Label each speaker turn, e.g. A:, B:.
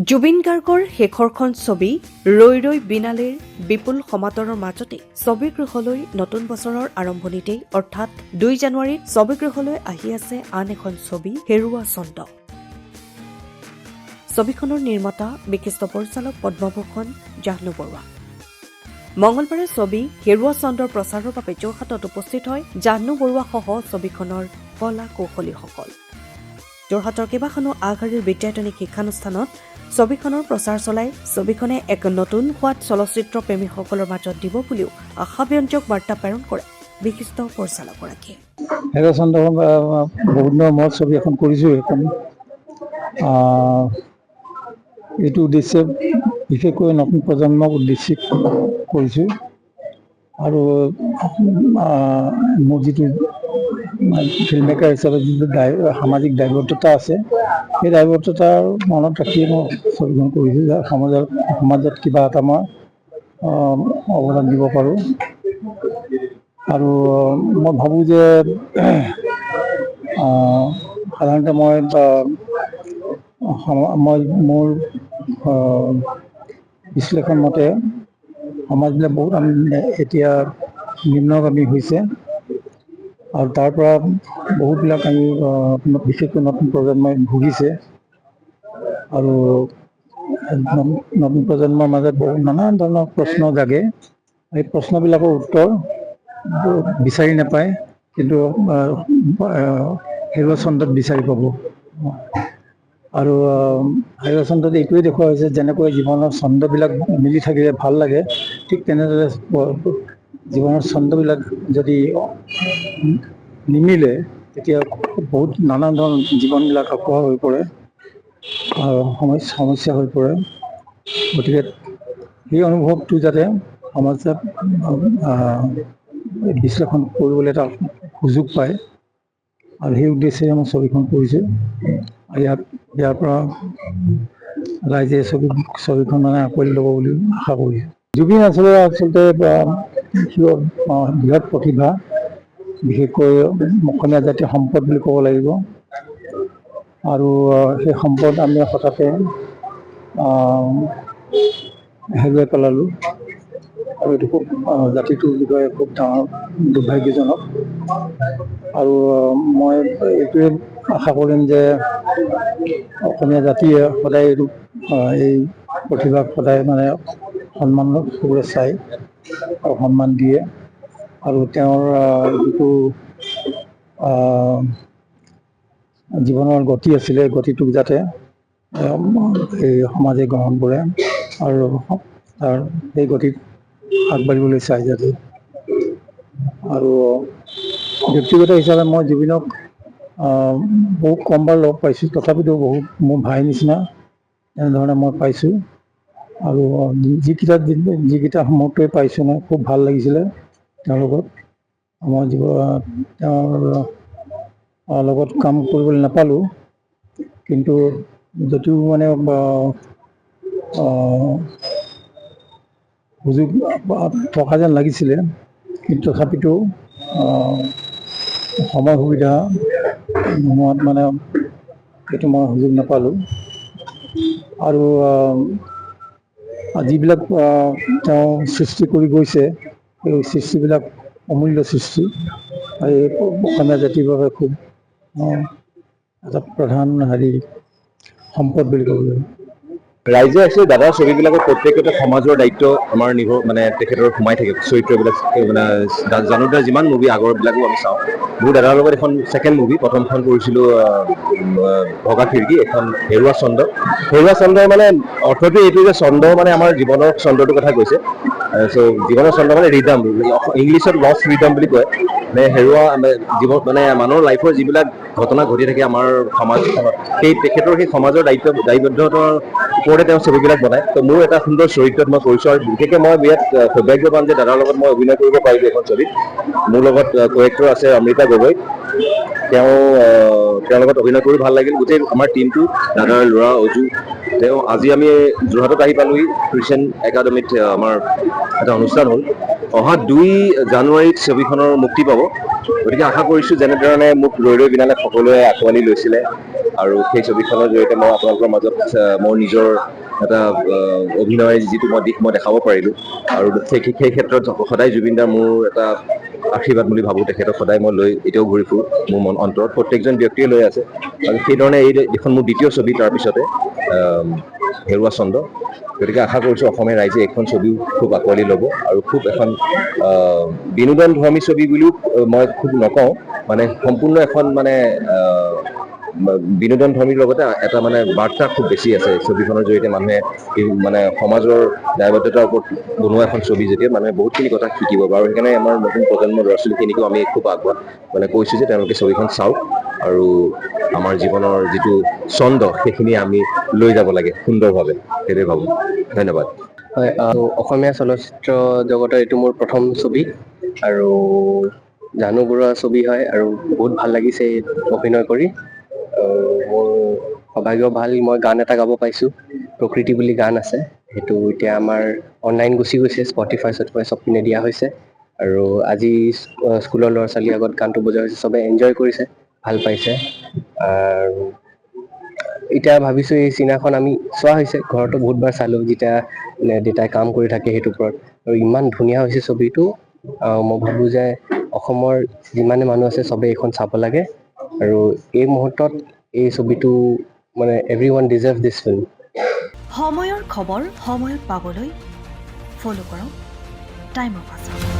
A: জুবিন গাৰ্গৰ শেষৰখন ছবি ৰৈ ৰৈ বিনালেৰ বিপুল সমাদৰৰ মাজতে ছবিগৃহলৈ নতুন বছৰৰ আৰম্ভণিতেই অৰ্থাৎ 2 জানুৱাৰীত ছবিগৃহলৈ আহি আছে আন এখন ছবি হেৰুৱা ছন্দ। ছবিখনৰ নিৰ্মাতা বিশিষ্ট পৰিচালক পদ্মভূষণ জাহ্নু বৰুৱা। মঙলবাৰে ছবি হেৰুৱা ছন্দৰ প্ৰচাৰৰ বাবে যোৰহাটত উপস্থিত হয় জাহ্নু বৰুৱা সহ ছবিখনৰ কলা কৌশলীসকল। যোৰহাটৰ কেইবাখনো আগশাৰীৰ বিদ্যায়তনিক শিক্ষানুষ্ঠানত ছবিখনৰ প্ৰচাৰ চলাই ছবিখনে এক নতুন সোৱাদ চলচ্চিত্ৰ প্ৰেমীসকলৰ মাজত দিব বুলিও আশাব্যঞ্জক বাৰ্তা প্ৰেৰণ কৰে বিশিষ্ট পৰিচালকগৰাকীয়ে।
B: হেৰুৱা ছন্দ বহুত দিনৰ মূৰত ছবি এখন কৰিছোঁ। এখন এইটো উদ্দেশ্যে বিশেষকৈ নতুন প্ৰজন্মক উদ্দেশ্যে কৰিছোঁ আৰু মোৰ যিটো ফিল্ম মেকাৰ হিচাপে যিটো সামাজিক দায়বদ্ধতা আছে, সেই দায়বদ্ধতাৰ মনত ৰাখিয়ে মই ছবিখন কৰিছোঁ যে সমাজত কিবা এটা মই অৱদান দিব পাৰোঁ। আৰু মই ভাবোঁ যে সাধাৰণতে মই মোৰ বিশ্লেষণ মতে সমাজবিলাক বহুত এতিয়া নিম্নগামী হৈছে আৰু তাৰ পৰা বহুতবিলাক আমি বিশেষকৈ নতুন প্ৰজন্মই ভুগিছে আৰু নতুন প্ৰজন্মৰ মাজত বহুত নানান ধৰণৰ প্ৰশ্ন জাগে। এই প্ৰশ্নবিলাকৰ উত্তৰ বিচাৰি নাপায়, কিন্তু হেৰুৱা ছন্দত বিচাৰি পাব। আৰু হেৰুৱা ছন্দত এইটোৱে দেখুওৱা হৈছে যেনেকৈ জীৱনৰ ছন্দবিলাক মিলি থাকিলে ভাল লাগে, ঠিক তেনেদৰে জীৱনৰ ছন্দবিলাক যদি নিমিলে তেতিয়া বহুত নানান ধৰণৰ জীৱনবিলাক অপোৱা হৈ পৰে আৰু সমস্যা হৈ পৰে। গতিকে সেই অনুভৱটো যাতে সমাজত বিশ্লেষণ কৰিবলৈ এটা সুযোগ পায় আৰু সেই উদ্দেশ্যে মই ছবিখন কৰিছোঁ। ইয়াৰ পৰা ৰাইজে ছবিখন আঁকোৱালি ল'ব বুলি আশা কৰিছোঁ। জুবিন আচলতে বৃহৎ প্ৰতিভা, বিশেষকৈ অসমীয়া জাতীয় সম্পদ বুলি ক'ব লাগিব। আৰু সেই সম্পদ আমি হঠাতে হেৰুৱাই পেলালোঁ আৰু এইটো খুব জাতিটোৰ বিষয়ে খুব ডাঙৰ দুৰ্ভাগ্যজনক। আৰু মই এইটোৱে আশা কৰিম যে অসমীয়া জাতিয়ে সদায় এই প্ৰতিভাক সদায় সন্মান চকুৰে চাই আৰু সন্মান দিয়ে আৰু তেওঁৰ যিটো জীৱনৰ গতি আছিলে, গতিটোক যাতে এই সমাজে গ্ৰহণ কৰে আৰু তাৰ সেই গতিত আগবাঢ়িবলৈ চায় যাতে। আৰু ব্যক্তিগত হিচাপে মই জুবিনক বহুত কমবাৰ লগ পাইছোঁ, তথাপিতো বহুত মোৰ ভাই নিচিনা এনেধৰণে মই পাইছোঁ। আৰু যিকেইটা মুহূৰ্তই পাইছোঁ মই খুব ভাল লাগিছিলে তেওঁৰ লগত। মই তেওঁৰ লগত কাম কৰিবলৈ নাপালোঁ, কিন্তু যদিও সুযোগ থকা যেন লাগিছিলে, কিন্তু তথাপিতো সময় সুবিধা নোহোৱাত সেইটো মই সুযোগ নাপালোঁ। আৰু যিবিলাক তেওঁ সৃষ্টি কৰি গৈছে, সেই সৃষ্টিবিলাক অমূল্য সৃষ্টি। এই অসমীয়া জাতিৰ বাবে খুব এটা প্ৰধান সম্পদ বুলি ক'ব লাগিব।
C: ৰাইজে একচুৱেলি দাদাৰ ছবিবিলাকত প্ৰত্যেকতে সমাজৰ দায়িত্ব আমাৰ তেখেতৰ সোমাই থাকে চৰিত্ৰবিলাক। জানো দাৰ যিমান মুভি আগৰবিলাকো আমি চাওঁ, মোৰ দাদাৰ লগত এখন ছেকেণ্ড মুভি, প্ৰথমখন কৰিছিলোঁ ভগা খিৰিকী, এখন হেৰুৱা ছন্দ। হেৰুৱা ছন্দৰ অৰ্থটো এইটো যে ছন্দ আমাৰ জীৱনৰ ছন্দটোৰ কথা কৈছে। চ' জীৱনৰ ছন্দ ৰিদম, ইংলিছত লষ্ট ৰিদম বুলি কয়। হেৰুৱা জীৱন মানুহৰ লাইফৰ যিবিলাক ঘটনা ঘটি থাকে আমাৰ সমাজখনত, তেখেতৰ সেই সমাজৰ দায়বদ্ধতাৰ ওপৰতে তেওঁ ছবিবিলাক বনায়। ত' মোৰ এটা সুন্দৰ চৰিত্ৰত মই কৰিছোঁ আৰু বিশেষকৈ মই বিৰাট সৌভাগ্যৱান যে দাদাৰ লগত মই অভিনয় কৰিব পাৰিলোঁ এখন ছবিত। মোৰ লগত কোএক্টৰ আছে অমৃতা গগৈ, তেওঁৰ লগত অভিনয় কৰি ভাল লাগিল। গোটেই আমাৰ টিমটো, দাদাৰ ল'ৰা অজু, আজি আমি যোৰহাটত আহি পালোঁহি। খ্ৰীষ্টিয়ান একাডেমীত আমাৰ এটা অনুষ্ঠান হ'ল। অহা 2 জানুৱাৰীত ছবিখনৰ মুক্তি পাব। গতিকে আশা কৰিছোঁ যেনেধৰণে মোক ৰৈ ৰৈ বিনালে সকলোৱে আঁকোৱালি লৈছিলে, আৰু সেই ছবিখনৰ জৰিয়তে মই আপোনালোকৰ মাজত মোৰ নিজৰ এটা অভিনয় যিটো দিশ মই দেখাব পাৰিলোঁ আৰু সেই ক্ষেত্ৰত সদায় জুবিন দাৰ মোৰ এটা আশীৰ্বাদ বুলি ভাবোঁ। তেখেতক সদায় মই লৈ এতিয়াও ঘূৰি ফুৰোঁ মোৰ মন অন্তৰত, প্ৰত্যেকজন ব্যক্তিয়ে লৈ আছে। আৰু সেইধৰণে এইখন মোৰ দ্বিতীয় ছবি তাৰ পিছতে হেৰুৱা চন্দ্ৰ। গতিকে আশা কৰিছোঁ অসমীয়া ৰাইজে এইখন ছবিও খুব আঁকোৱালি ল'ব আৰু খুব এখন বিনোদনধৰ্মী ছবি বুলিও মই খুব নকওঁ, মানে সম্পূৰ্ণ এখন মানে বিনোদনধৰ্মীৰ লগতে এটা মানে বাৰ্তা খুব বেছি আছে ছবিখনৰ জৰিয়তে। মানুহে মানে সমাজৰ দায়বদ্ধতাৰ ওপৰত বনোৱা এখন ছবি যেতিয়া মানুহে বহুতখিনি কথা শিকিব আৰু সেইকাৰণে আমাৰ নতুন প্ৰজন্মৰ ল'ৰা ছোৱালীখিনিকো আমি খুব মানে কৈছোঁ যে তেওঁলোকে ছবিখন চাওক আৰু আমাৰ জীৱনৰ যিটো ছন্দ সেইখিনি আমি লৈ যাব লাগে সুন্দৰভাৱে, সেইটোৱে ভাবোঁ। ধন্যবাদ।
D: হয়, অসমীয়া চলচ্চিত্ৰ জগতৰ এইটো মোৰ প্ৰথম ছবি আৰু জানু বৰুৱা ছবি হয় আৰু বহুত ভাল লাগিছে অভিনয় কৰি। মোৰ সৌভাগ্য ভাল, মই গান এটা গাব পাইছোঁ, প্ৰকৃতি বুলি গান আছে, সেইটো এতিয়া আমাৰ অনলাইন গুচি গৈছে, স্পটিফাই চব পিনে দিয়া হৈছে আৰু আজি স্কুলৰ ল'ৰা ছোৱালীৰ আগত গানটো বজোৱা হৈছে, চবে এনজয় কৰিছে, ভাল পাইছে। আৰু এতিয়া ভাবিছোঁ এই চিনেমাখন আমি চোৱা হৈছে, ঘৰতো বহুতবাৰ চালোঁ যেতিয়া দেউতাই কাম কৰি থাকে সেইটোৰ ওপৰত, আৰু ইমান ধুনীয়া হৈছে ছবিটো। মই ভাবোঁ যে অসমৰ যিমানে মানুহ আছে চবেই এইখন চাব লাগে আৰু এই মুহূৰ্তত এই ছবিটো মানে এভৰিৱান ডিজাৰ্ভ দিছ ফিল্ম।
A: সময়ৰ খবৰ সময়ত পাবলৈ ফ'ল' কৰক টাইম অফ আছাম।